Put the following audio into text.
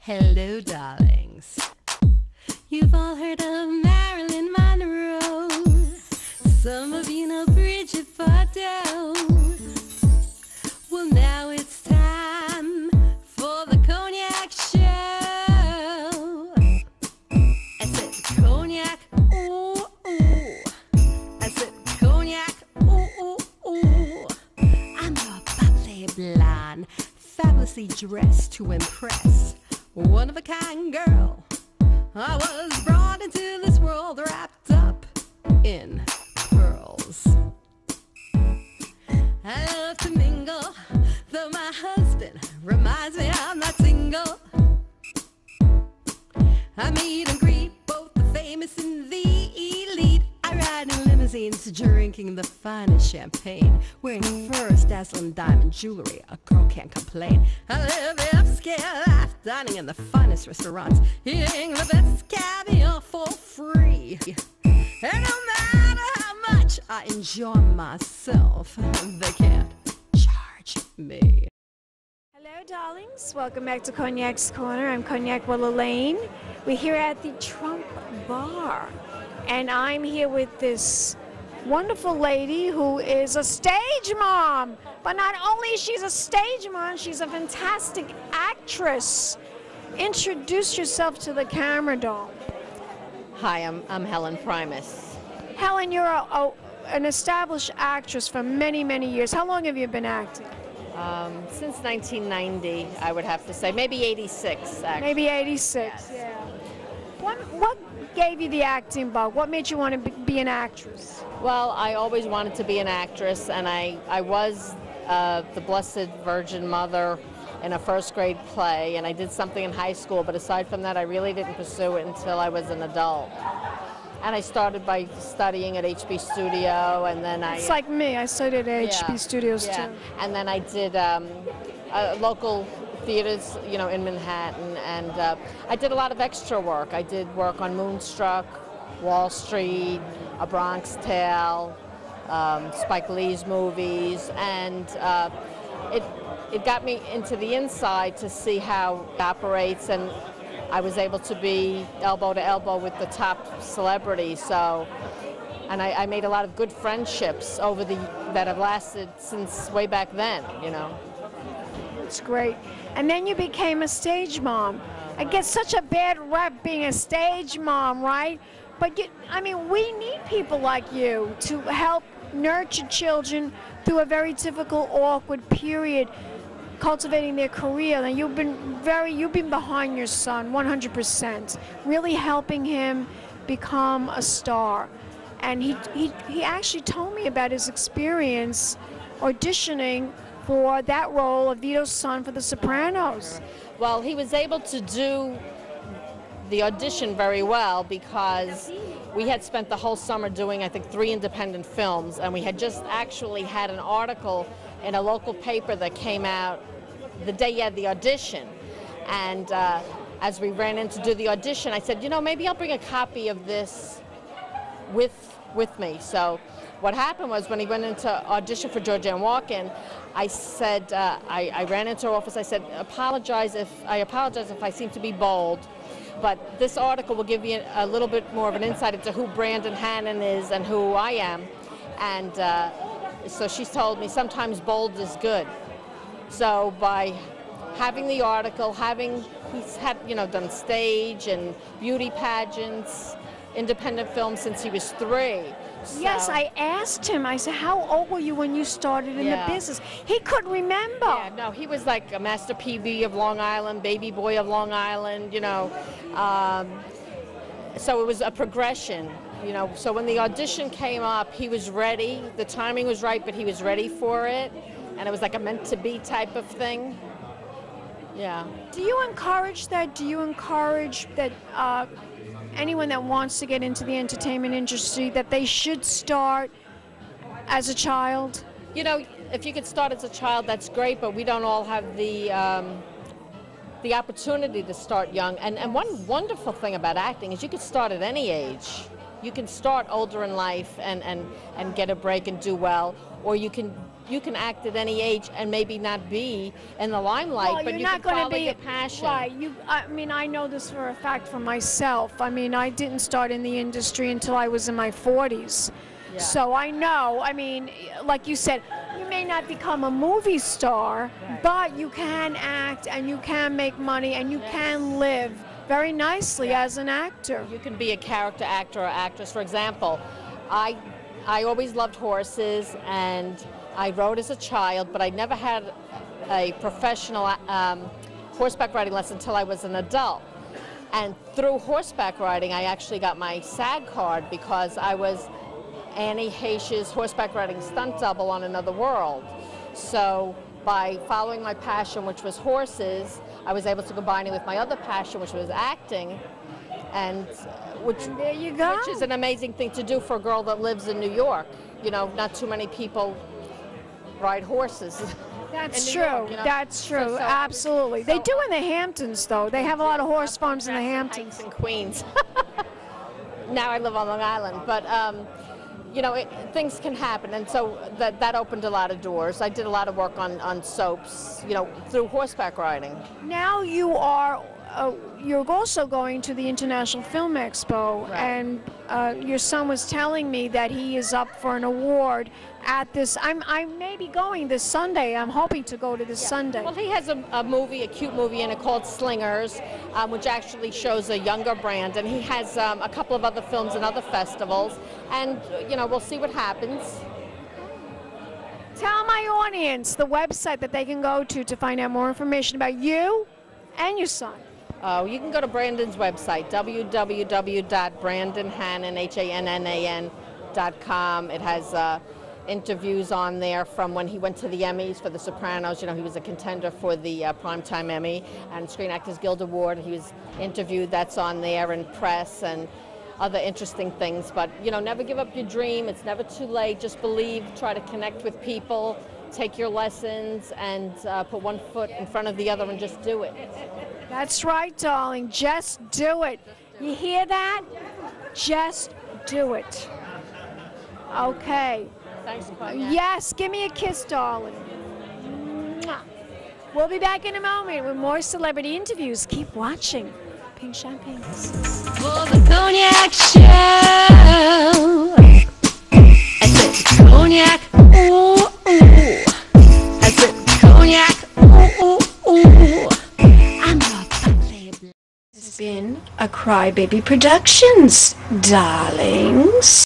Hello, darlings. You've all heard of Marilyn Monroe. Some of you know Bridget Bardot. Well, now it's time for the Cognac Show. I said cognac, ooh, ooh. I said cognac, ooh, ooh, ooh. I'm a bubbly blonde, fabulously dressed to impress. One of a kind girl. I was brought into this world wrapped up in pearls. I love to mingle, though my husband reminds me I'm not single. I meet and greet both the famous and the elite. I ride in limousines, drinking the finest champagne, wearing furs, dazzling diamond jewelry. A girl can't complain. I live the upscale life, dining in the finest restaurants, eating the best caviar for free. And no matter how much I enjoy myself, they can't charge me. Hello, darlings. Welcome back to Cognac's Corner. I'm Cognac Wellerlane. We're here at the Trump Bar, and I'm here with this wonderful lady who is a stage mom. But not only is she a stage mom, she's a fantastic actress. Introduce yourself to the camera, doll. Hi, I'm Helen Proimos. Helen, you're an established actress for many, many years. How long have you been acting? Since 1990, I would have to say. Maybe 86, actually. Maybe 86, yes. Yeah. What gave you the acting bug? What made you want to be an actress? Well, I always wanted to be an actress, and I was the Blessed Virgin Mother in a first grade play, and I did something in high school, but aside from that, I really didn't pursue it until I was an adult. And I started by studying at HB Studio, and then It's like me. I studied at HB Studios too. And then I did local theaters, you know, in Manhattan, and I did a lot of extra work. I did work on Moonstruck, Wall Street, A Bronx Tale, Spike Lee's movies, and it got me into the inside to see how it operates, and I was able to be elbow to elbow with the top celebrities. So, and I made a lot of good friendships that have lasted since way back then, you know. It's great. And then you became a stage mom. I get such a bad rep being a stage mom, right? But I mean, we need people like you to help nurture children through a very difficult, awkward period, cultivating their career. And you've been behind your son 100%, really helping him become a star. And he actually told me about his experience auditioning for that role of Vito's son for The Sopranos. Well, he was able to do the audition very well because we had spent the whole summer doing, I think, 3 independent films, and we had just actually had an article in a local paper that came out the day you had the audition. And as we ran in to do the audition, I said, you know, maybe I'll bring a copy of this with me. So what happened was, when he went into audition for Georgianne Walken, I said, I ran into her office, I said, I apologize if I seem to be bold, but this article will give you a little bit more of an insight into who Brandon Hannon is and who I am. And so she told me sometimes bold is good. So by having the article, he's had, you know, done stage and beauty pageants, independent films since he was 3. So. Yes, I asked him, I said, how old were you when you started in the business? He couldn't remember. Yeah, no, he was like a Master PB of Long Island, Baby Boy of Long Island, you know. So it was a progression, you know. So when the audition came up, he was ready. The timing was right, but he was ready for it. And it was like a meant-to-be type of thing. Yeah. Do you encourage that? Do you encourage that anyone that wants to get into the entertainment industry, that they should start as a child? You know, if you could start as a child, that's great, but we don't all have the the opportunity to start young. And one wonderful thing about acting is you can start at any age. You can start older in life and get a break and do well, or you can act at any age and maybe not be in the limelight, well, but you not can follow be, your passion. Right. I mean, I know this for a fact for myself. I mean, I didn't start in the industry until I was in my 40s. Yeah. So I know, I mean, like you said, you may not become a movie star, right, but you can act and you can make money and you can live very nicely, yeah, as an actor. You can be a character actor or actress. For example, I always loved horses, and I rode as a child, but I never had a professional horseback riding lesson until I was an adult. And through horseback riding, I actually got my SAG card because I was Annie Heche's horseback riding stunt double on Another World. So by following my passion, which was horses, I was able to combine it with my other passion, which was acting, and there you go. Which is an amazing thing to do for a girl that lives in New York. You know, not too many people ride horses. That's true. York, you know? That's true. So absolutely. They do in the Hamptons, though. They have a lot of horse farms in the Hamptons. And Queens. Now I live on Long Island, but you know, things can happen, and so that opened a lot of doors. I did a lot of work on soaps, you know, through horseback riding. Now you are, you're also going to the International Film Expo, right, and your son was telling me that he is up for an award at this. I may be going this Sunday. I'm hoping to go to this, yeah, Sunday. Well, he has a movie, a cute movie in it called Slingers, which actually shows a younger brand, and he has a couple of other films in other festivals, and you know, we'll see what happens. Tell my audience the website that they can go to find out more information about you and your son. Oh, you can go to Brandon's website, www.brandonhannan.com. It has interviews on there from when he went to the Emmys for The Sopranos. You know, he was a contender for the Primetime Emmy and Screen Actors Guild Award. He was interviewed. That's on there, and press and other interesting things. But, you know, never give up your dream. It's never too late. Just believe, try to connect with people, take your lessons, and put one foot in front of the other and just do it. That's right, darling. Just do it. You hear that? Just do it. Okay. Thanks, Cognac. Yes, give me a kiss, darling. Mwah. We'll be back in a moment with more celebrity interviews. Keep watching Pink Champagne. For the Cognac Show. I said cognac, ooh, ooh. I said cognac, ooh, ooh, ooh. I'm a It's been a Crybaby Productions, darlings.